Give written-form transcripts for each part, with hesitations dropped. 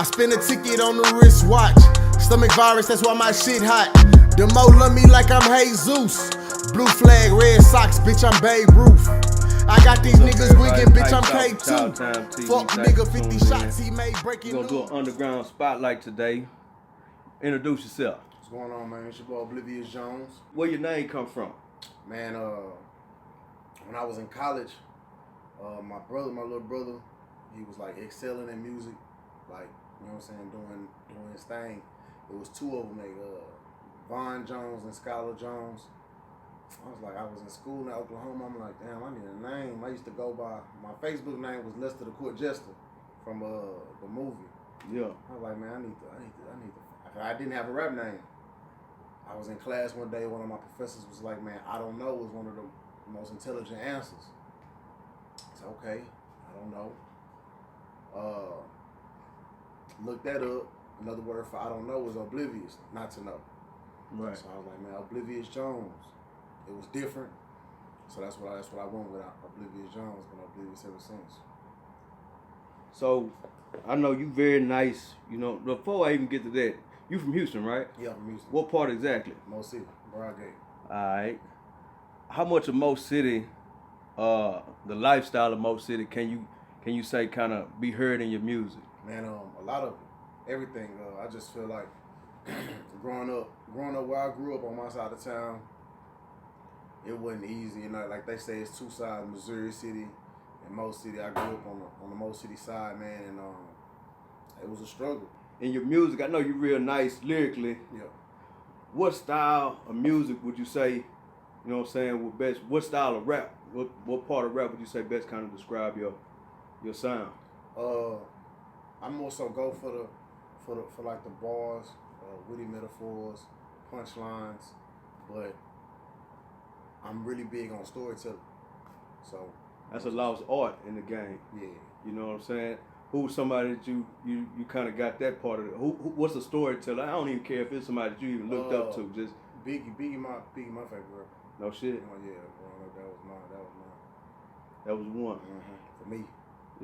I spend a ticket on the wristwatch. Stomach virus, that's why my shit hot. Demo love me like I'm Jesus. Blue flag, red socks, bitch, I'm Babe Ruth. I got these niggas wiggin', bitch, I'm K2. Fuck nigga, 50 shots he made breaking news. We're gonna do an Undrgrnd spotlight today. Introduce yourself. What's going on, man? It's your boy Oblivious Jones. Where your name come from? Man, when I was in college, my little brother, he was like excelling in music, like, you know what I'm saying, doing his thing. It was two of them, Vaughn Jones and Skylar Jones. I was in school in Oklahoma. I'm like, damn, I need a name. I used to go by, my Facebook name was Lester the Court Jester from the movie. Yeah. I was like, man, I need to. I didn't have a rap name. I was in class one day. One of my professors was like, man, I don't know was one of the most intelligent answers. I said, okay, I don't know. Looked that up. Another word for I don't know was oblivious, not to know. Right. So I was like, man, Oblivious Jones. It was different. So that's what I went with, Oblivious Jones. Been Oblivious ever since. So I know you very nice. You know, before I even get to that, you from Houston, right? Yeah, from Houston. What part exactly? Mo City, Broadgate. All right. How much of Mo City, the lifestyle of Mo City, can you say kind of be heard in your music? Man, a lot of it, everything. I just feel like growing up where I grew up on my side of town, it wasn't easy. You know, like they say, it's two sides, Missouri City and Mo City. I grew up on the Mo City side, man, and it was a struggle. In your music, I know you're real nice lyrically. Yeah. What style of music would you say, you know what I'm saying, what style of rap, what part of rap would you say best kind of describe your sound? I more so go for like the bars, witty metaphors, punchlines, but I'm really big on storytelling. So that's a lost art in the game. Yeah. You know what I'm saying? Who's somebody that you kind of got that part of it? Who what's a storyteller? I don't even care if it's somebody that you even looked up to. Just Biggie, my favorite rapper. No shit. Oh yeah, that was mine. That was one. For me.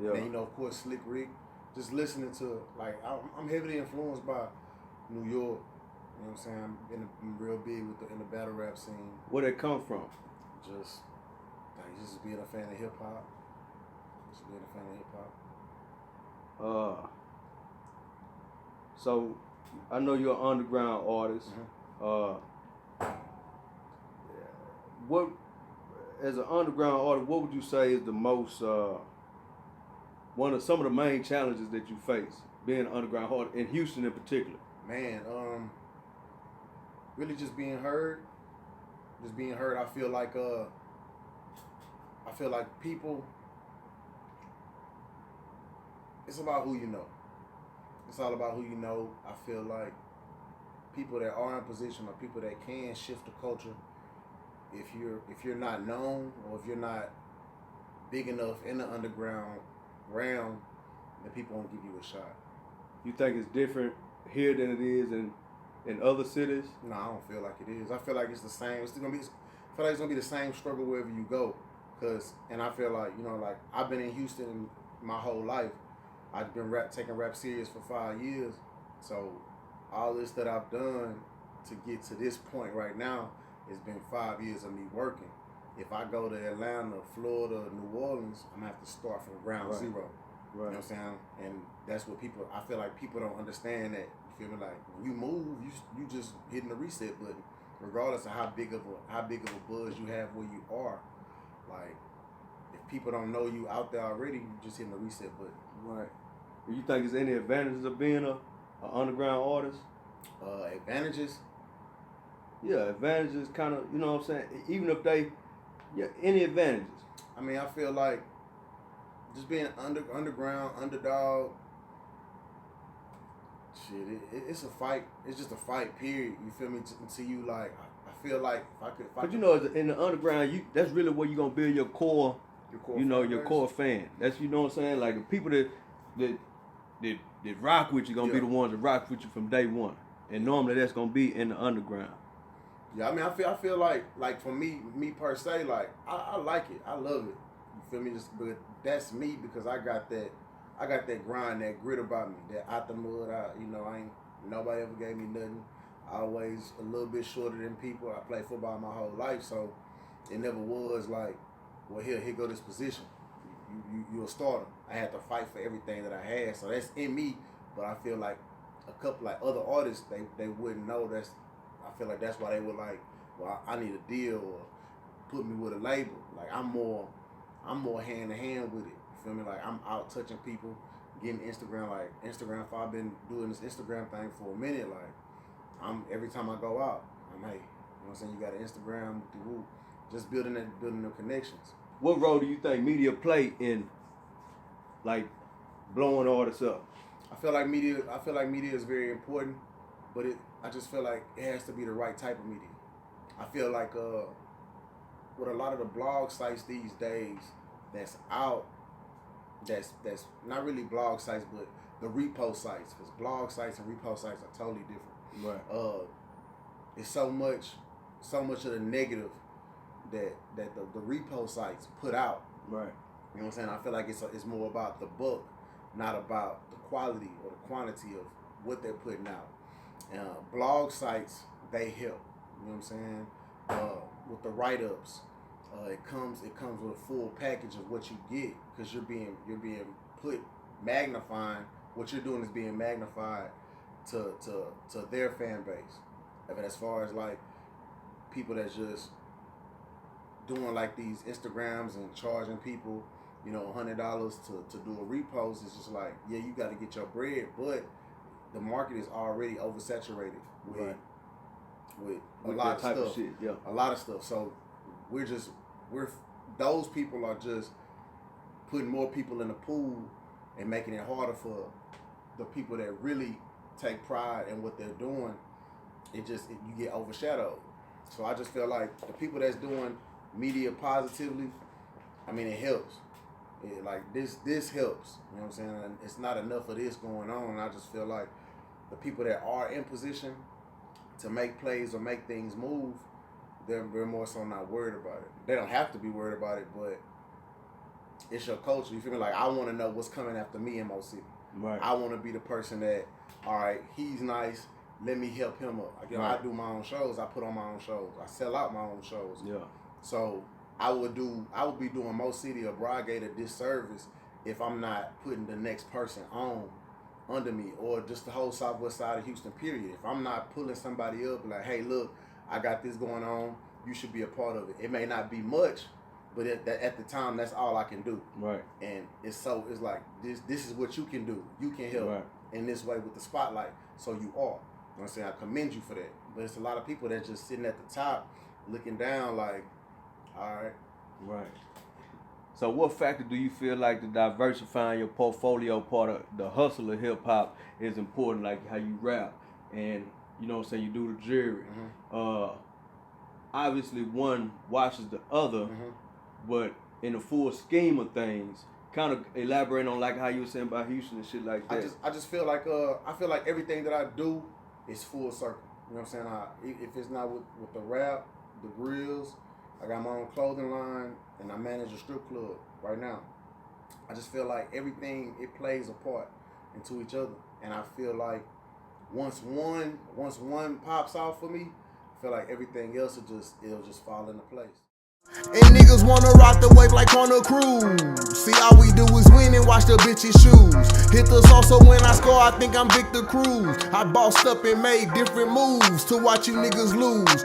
Yeah. And you know, of course, Slick Rick. Just listening to, like, I'm heavily influenced by New York. You know what I'm saying? I'm real big in the battle rap scene. Where they come from? Just being a fan of hip hop. So I know you're an underground artist. What, as an underground artist, what would you say is the most some of the main challenges that you face being an underground artist in Houston in particular? Man, really just being heard. I feel like people. It's about who you know. It's all about who you know. I feel like people that are in position or people that can shift the culture. If you're not known or if you're not big enough in the underground realm, then people won't give you a shot. You think it's different here than it is in other cities? No, I don't feel like it is. I feel like it's the same. I feel like it's gonna be the same struggle wherever you go. And I feel like, you know, like I've been in Houston my whole life. I've been taking rap serious for 5 years. So all this that I've done to get to this point right now, it's been 5 years of me working. If I go to Atlanta, Florida, New Orleans, I'm gonna have to start from ground zero. Right. You know what I'm saying? And that's what I feel like people don't understand that. You feel me? Like when you move, you just hitting the reset button. Regardless of how big of a buzz you have where you are. Like if people don't know you out there already, you just hitting the reset button. Right. Do you think there's any advantages of being an underground artist? Advantages? Yeah, advantages kind of, you know what I'm saying? Even if any advantages? I mean, I feel like just being underground, underdog, shit, it's a fight. It's just a fight, period. You feel me? Until you, like, I feel like But you know, in the underground, that's really where you're going to build your core fan. That's, you know what I'm saying? Like, the people that rock with you going to be the ones that rock with you from day one. And normally that's going to be in the underground. Yeah, I mean, I feel like for me per se, like I like it, I love it. You feel me? But that's me because I got that I got that grind, that grit about me, that out the mud. Nobody ever gave me nothing. Always a little bit shorter than people. I played football my whole life, so it never was like, well, here go this position. You're a starter. I had to fight for everything that I had, so that's in me. But I feel like a couple like other artists, they wouldn't know. I feel like that's why they were like, well, I need a deal or put me with a label. Like I'm more hand to hand with it. You feel me? Like I'm out touching people, getting Instagram. Like Instagram, I've been doing this Instagram thing for a minute. Like every time I go out, I'm hey, you know what I'm saying? You got an Instagram with the group, just building the connections. What role do you think media play in like blowing artists up? I feel like media is very important, but I just feel like it has to be the right type of media. I feel like with a lot of the blog sites these days that's out, that's not really blog sites, but the repost sites, because blog sites and repost sites are totally different. Right. It's so much of the negative that the repost sites put out. Right. You know what I'm saying? I feel like it's more about the book, not about the quality or the quantity of what they're putting out. Blog sites, they help. You know what I'm saying? With the write-ups, it comes with a full package of what you get, because you're being put magnifying. What you're doing is being magnified to their fan base. I mean, as far as like people that's just doing like these Instagrams and charging people, you know, $100 to do a repost, it's just like, yeah, you got to get your bread, but the market is already oversaturated with a lot of stuff. Shit, yeah. A lot of stuff. So those people are just putting more people in the pool and making it harder for the people that really take pride in what they're doing. You get overshadowed. So I just feel like the people that's doing media positively, I mean, it helps. This helps. You know what I'm saying? And it's not enough of this going on. And I just feel like the people that are in position to make plays or make things move, they're more so not worried about it. They don't have to be worried about it, but it's your culture. You feel me? Like, I want to know what's coming after me in Mo City. Right. I want to be the person that, all right, he's nice, let me help him up. Like, I do my own shows. I put on my own shows. I sell out my own shows. Yeah. So I would be doing Mo City or Broadgate a disservice if I'm not putting the next person on under me, or just the whole southwest side of Houston, period. If I'm not pulling somebody up like, hey, look, I got this going on, you should be a part of it. It may not be much, but at the time, that's all I can do. Right. And it's like, this is what you can do. You can help in this way with the spotlight. So you are. You know what I'm saying? I commend you for that. But it's a lot of people that just sitting at the top looking down like, all right. Right. So what factor do you feel like the diversifying your portfolio part of the hustle of hip hop is important, like how you rap and, you know what I'm saying, you do the jewelry. Mm-hmm. Obviously one washes the other, mm-hmm. but in the full scheme of things, kind of elaborate on like how you were saying about Houston and shit like that. I just feel like everything that I do is full circle. You know what I'm saying? If it's not with the rap, the grills, I got my own clothing line, and I manage a strip club right now. I just feel like everything, it plays a part into each other. And I feel like once one pops off for me, I feel like everything else it'll just fall into place. And niggas wanna rock the wave like on a cruise. See, all we do is win and watch the bitches' shoes. Hit the salsa when I score, I think I'm Victor Cruz. I bossed up and made different moves to watch you niggas lose.